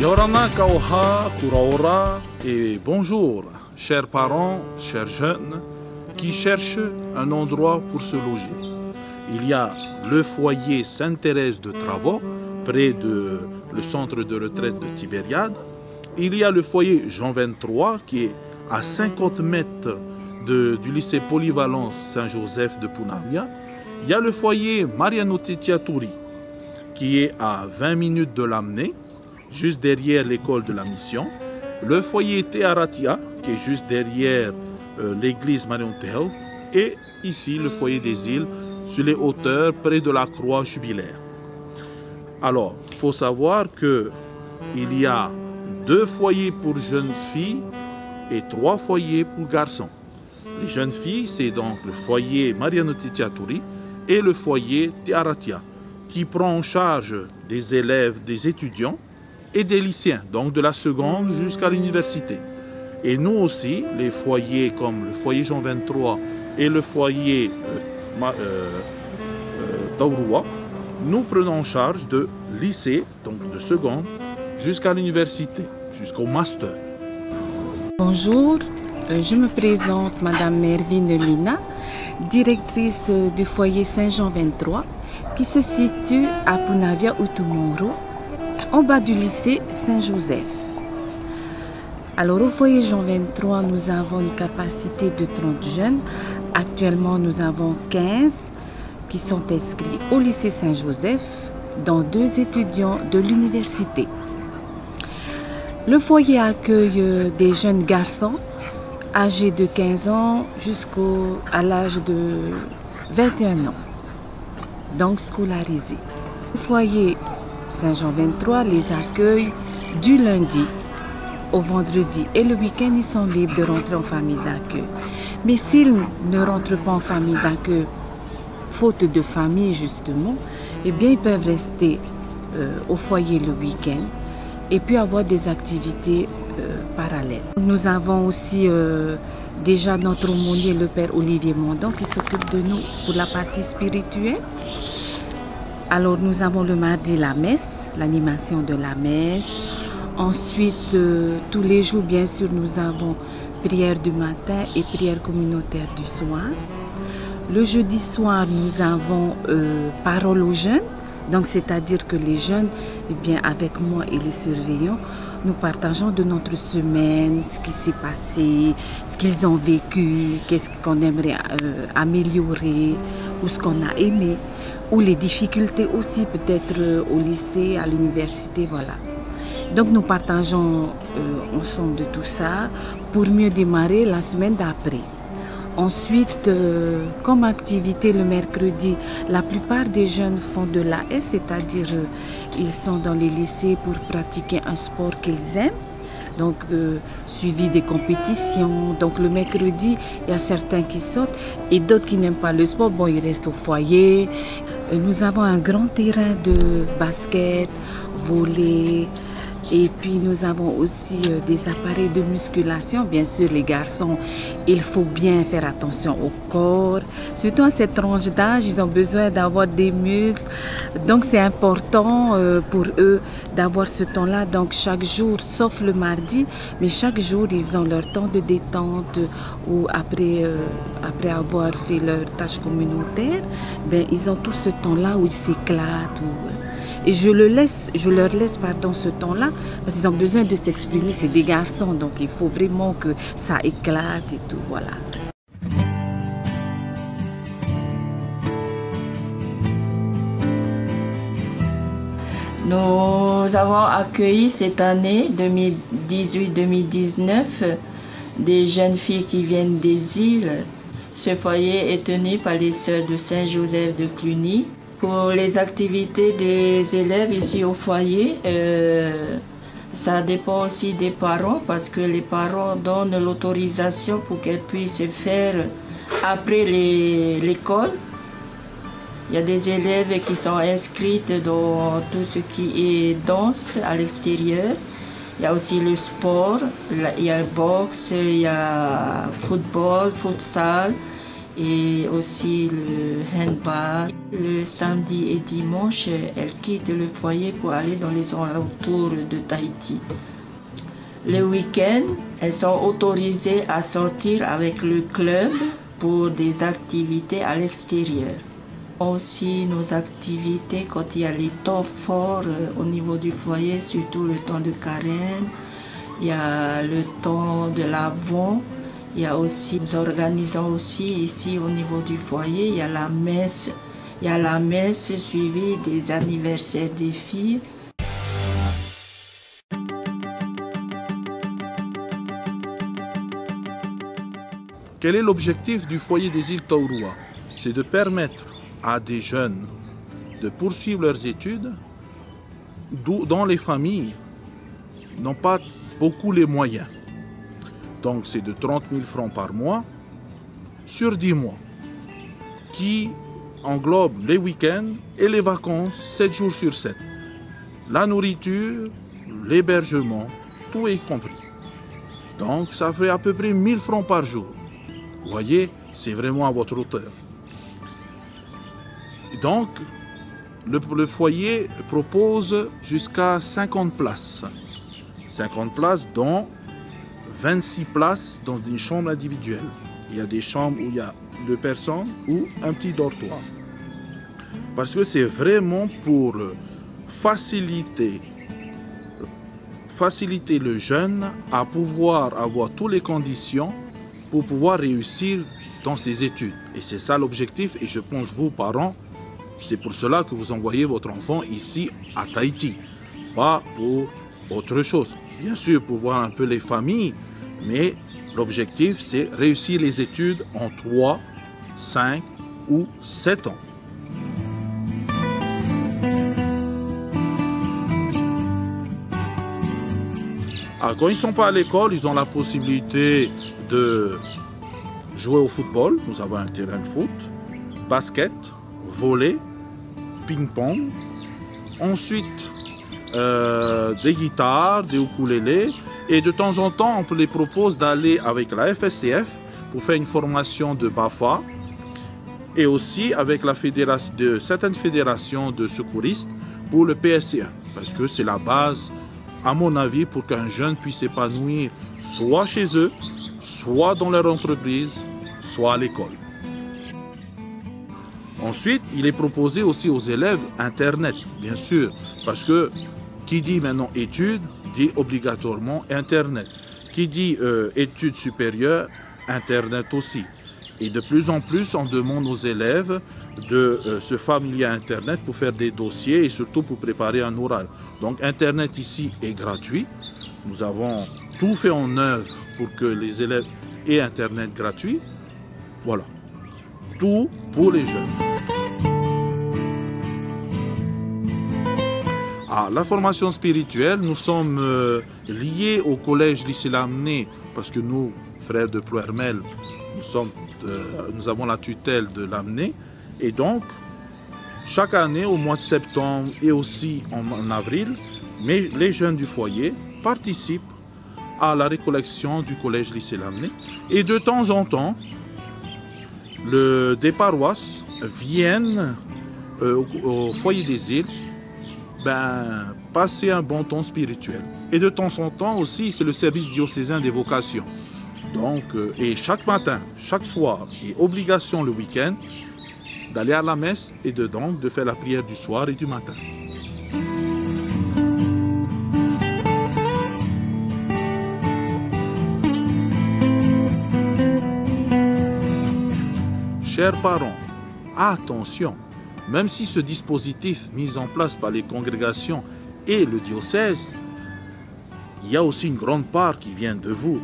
Yorana Kauha Kuraora et bonjour, chers parents, chers jeunes qui cherchent un endroit pour se loger. Il y a le foyer Sainte-Thérèse de Travaux, près de le centre de retraite de Tibériade. Il y a le foyer Jean 23 qui est à 50 mètres du lycée polyvalent Saint-Joseph de Punavia. Il y a le foyer Mariano Tetiatouri qui est à 20 minutes de Lamné, juste derrière l'école de la mission. Le foyer Tearatia qui est juste derrière l'église Marion Théo. Et ici le foyer des îles sur les hauteurs près de la croix jubilaire. Alors, il faut savoir qu'il y a 2 foyers pour jeunes filles et 3 foyers pour garçons. Les jeunes filles, c'est donc le foyer Mariano Tetiatouri et le foyer Tearatia, qui prend en charge des élèves, des étudiants et des lycéens, donc de la seconde jusqu'à l'université. Et nous aussi, les foyers comme le foyer Jean 23 et le foyer Taurua, nous prenons en charge de lycée, donc de seconde, jusqu'à l'université, jusqu'au master. Bonjour, je me présente Madame Mervine Lina, directrice du foyer Saint-Jean 23, qui se situe à Punavia Utumoro, en bas du lycée Saint-Joseph. Alors au foyer Jean 23, nous avons une capacité de 30 jeunes. Actuellement, nous avons 15 qui sont inscrits au lycée Saint-Joseph, dont 2 étudiants de l'université. Le foyer accueille des jeunes garçons âgés de 15 ans jusqu'à l'âge de 21 ans, donc scolarisés. Le foyer Saint-Jean 23 les accueille du lundi au vendredi et le week-end, ils sont libres de rentrer en famille d'accueil. Mais s'ils ne rentrent pas en famille d'accueil, faute de famille justement, eh bien ils peuvent rester au foyer le week-end et puis avoir des activités parallèles. Nous avons aussi déjà notre aumônier, le Père Olivier Mondon, qui s'occupe de nous pour la partie spirituelle. Alors nous avons le mardi la messe, l'animation de la messe. Ensuite, tous les jours, bien sûr, nous avons prière du matin et prière communautaire du soir. Le jeudi soir, nous avons parole aux jeunes. Donc, c'est-à-dire que les jeunes, eh bien, avec moi et les surveillants, nous partageons de notre semaine, ce qui s'est passé, ce qu'ils ont vécu, qu'est-ce qu'on aimerait améliorer, ou ce qu'on a aimé, ou les difficultés aussi, peut-être au lycée, à l'université, voilà. Donc nous partageons ensemble de tout ça pour mieux démarrer la semaine d'après. Ensuite, comme activité le mercredi, la plupart des jeunes font de l'AS, c'est-à-dire ils sont dans les lycées pour pratiquer un sport qu'ils aiment. Donc suivi des compétitions. Donc le mercredi, il y a certains qui sautent et d'autres qui n'aiment pas le sport. Bon, ils restent au foyer. Nous avons un grand terrain de basket, volley. Et puis nous avons aussi des appareils de musculation. Bien sûr, les garçons, il faut bien faire attention au corps. Surtout à cette tranche d'âge, ils ont besoin d'avoir des muscles. Donc c'est important pour eux d'avoir ce temps-là. Donc chaque jour, sauf le mardi, mais chaque jour, ils ont leur temps de détente ou après avoir fait leur tâche communautaire, ben, ils ont tout ce temps-là où ils s'éclatent. Et je leur laisse ce temps-là parce qu'ils ont besoin de s'exprimer. C'est des garçons, donc il faut vraiment que ça éclate et tout, voilà. Nous avons accueilli cette année 2018-2019 des jeunes filles qui viennent des îles. Ce foyer est tenu par les sœurs de Saint-Joseph de Cluny. Pour les activités des élèves ici au foyer, ça dépend aussi des parents parce que les parents donnent l'autorisation pour qu'elles puissent faire après l'école. Il y a des élèves qui sont inscrits dans tout ce qui est danse à l'extérieur. Il y a aussi le sport, il y a le boxe, il y a football, futsal. et aussi le handball. Le samedi et dimanche, elles quittent le foyer pour aller dans les alentours de Tahiti. Le week-end, elles sont autorisées à sortir avec le club pour des activités à l'extérieur. Aussi nos activités quand il y a les temps forts au niveau du foyer, surtout le temps de carême, il y a le temps de l'Avent, il y a aussi, nous organisons aussi ici au niveau du foyer, il y a la messe suivie des anniversaires des filles. Quel est l'objectif du foyer des îles Taurua? C'est de permettre à des jeunes de poursuivre leurs études dont les familles n'ont pas beaucoup les moyens. Donc c'est de 30 000 francs par mois sur 10 mois qui englobe les week-ends et les vacances 7 jours sur 7. La nourriture, l'hébergement, tout est compris. Donc ça fait à peu près 1000 francs par jour. Vous voyez, c'est vraiment à votre hauteur. Donc, le foyer propose jusqu'à 50 places. 50 places, dont 26 places dans une chambre individuelle. Il y a des chambres où il y a 2 personnes ou un petit dortoir. Parce que c'est vraiment pour faciliter le jeune à pouvoir avoir toutes les conditions pour pouvoir réussir dans ses études. Et c'est ça l'objectif. Et je pense, vous, parents, c'est pour cela que vous envoyez votre enfant ici à Tahiti. Pas pour autre chose. Bien sûr, pour voir un peu les familles, mais l'objectif, c'est réussir les études en 3, 5 ou 7 ans. Alors, quand ils ne sont pas à l'école, ils ont la possibilité de jouer au football. Nous avons un terrain de foot, basket, volley, ping-pong. Ensuite, des guitares, des ukulélés. Et de temps en temps, on les propose d'aller avec la FSCF pour faire une formation de BAFA. Et aussi avec la fédération de certaines fédérations de secouristes pour le PSC1. Parce que c'est la base, à mon avis, pour qu'un jeune puisse s'épanouir soit chez eux, soit dans leur entreprise, soit à l'école. Ensuite, il est proposé aussi aux élèves Internet, bien sûr, parce que qui dit maintenant études, dit obligatoirement Internet. Qui dit études supérieures, Internet aussi. Et de plus en plus, on demande aux élèves de se familier à Internet pour faire des dossiers et surtout pour préparer un oral. Donc Internet ici est gratuit. Nous avons tout fait en œuvre pour que les élèves aient Internet gratuit. Voilà. Tout pour les jeunes. Ah, la formation spirituelle, nous sommes liés au collège lycée Lamennais parce que nous, frères de Ploermel, nous avons la tutelle de Lamennais. Et donc, chaque année, au mois de septembre et aussi en avril, les jeunes du foyer participent à la récollection du collège lycée Lamennais. Et de temps en temps, des paroisses viennent au foyer des îles passer un bon temps spirituel. Et de temps en temps aussi, c'est le service diocésain des vocations. Donc, et chaque matin, chaque soir, et obligation le week-end, d'aller à la messe et de faire la prière du soir et du matin. Chers parents, attention, même si ce dispositif mis en place par les congrégations et le diocèse, il y a aussi une grande part qui vient de vous,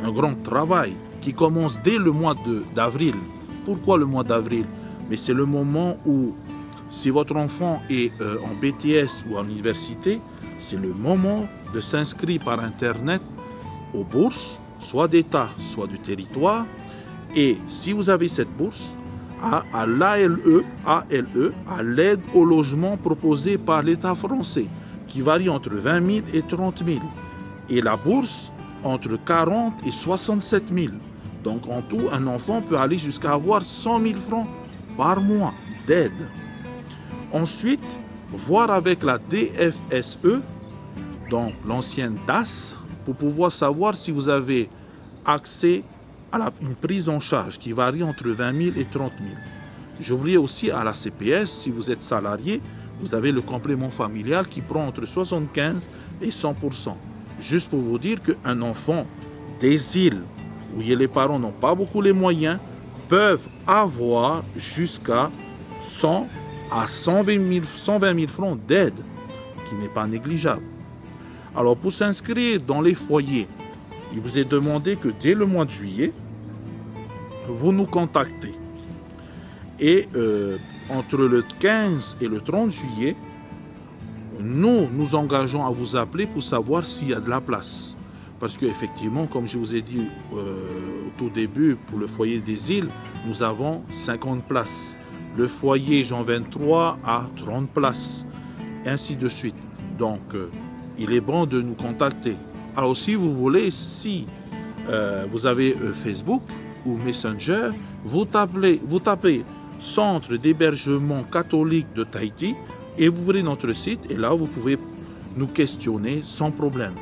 un grand travail qui commence dès le mois d'avril. Pourquoi le mois d'avril? Mais c'est le moment où, si votre enfant est en BTS ou en université, c'est le moment de s'inscrire par Internet aux bourses, soit d'État, soit du territoire. Et si vous avez cette bourse, à l'ALE, à l'aide au logement proposée par l'État français, qui varie entre 20 000 et 30 000. Et la bourse, entre 40 et 67 000. Donc en tout, un enfant peut aller jusqu'à avoir 100 000 francs par mois d'aide. Ensuite, voir avec la DFSE, donc l'ancienne DAS, pour pouvoir savoir si vous avez accès à une prise en charge qui varie entre 20 000 et 30 000. J'oublie aussi à la CPS, si vous êtes salarié, vous avez le complément familial qui prend entre 75 et 100%. Juste pour vous dire qu'un enfant des îles où les parents n'ont pas beaucoup les moyens peuvent avoir jusqu'à 100 à 120 000 francs d'aide, qui n'est pas négligeable. Alors pour s'inscrire dans les foyers, il vous est demandé que dès le mois de juillet, vous nous contactez. Et entre le 15 et le 30 juillet, nous nous engageons à vous appeler pour savoir s'il y a de la place. Parce qu'effectivement, comme je vous ai dit au tout début, pour le foyer des îles, nous avons 50 places. Le foyer Jean 23 a 30 places, et ainsi de suite. Donc, il est bon de nous contacter. Alors, si vous voulez, si vous avez Facebook ou Messenger, vous tapez Centre d'hébergement catholique de Tahiti et vous verrez notre site et là, vous pouvez nous questionner sans problème.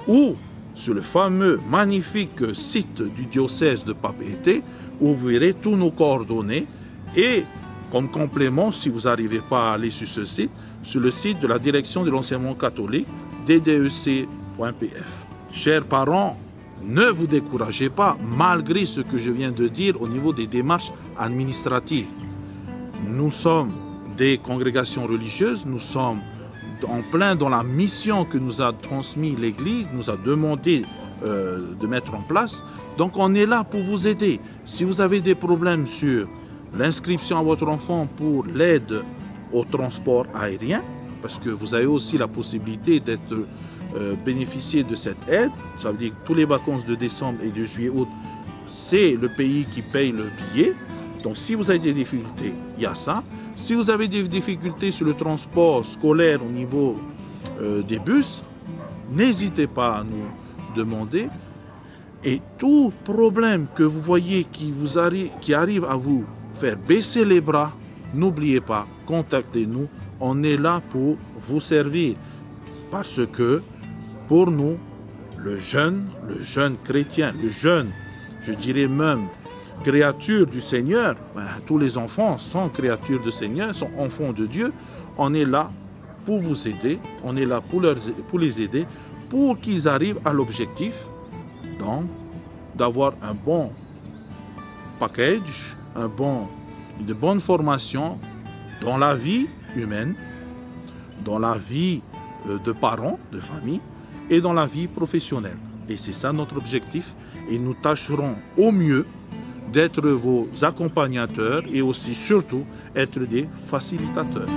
Ou sur le fameux magnifique site du diocèse de Papeete où vous verrez tous nos coordonnées et comme complément, si vous n'arrivez pas à aller sur ce site, sur le site de la direction de l'enseignement catholique, ddec.pf. Chers parents, ne vous découragez pas malgré ce que je viens de dire au niveau des démarches administratives. Nous sommes des congrégations religieuses, nous sommes en plein dans la mission que nous a transmis l'Église, nous a demandé de mettre en place. Donc on est là pour vous aider. Si vous avez des problèmes sur l'inscription à votre enfant pour l'aide au transport aérien, parce que vous avez aussi la possibilité d'être bénéficier de cette aide, ça veut dire que tous les vacances de décembre et de juillet-août, c'est le pays qui paye le billet. Donc si vous avez des difficultés, il y a ça. Si vous avez des difficultés sur le transport scolaire au niveau des bus, n'hésitez pas à nous demander. Et tout problème que vous voyez qui arrive à vous faire baisser les bras, n'oubliez pas, contactez-nous. On est là pour vous servir. Parce que pour nous, le jeune chrétien, le jeune, je dirais même, créature du Seigneur, tous les enfants sont créatures du Seigneur, sont enfants de Dieu. On est là pour vous aider, on est là pour les aider, pour qu'ils arrivent à l'objectif, donc d'avoir un bon package, une bonne formation dans la vie humaine, dans la vie de parents, de famille et dans la vie professionnelle. Et c'est ça notre objectif et nous tâcherons au mieux d'être vos accompagnateurs et aussi surtout être des facilitateurs.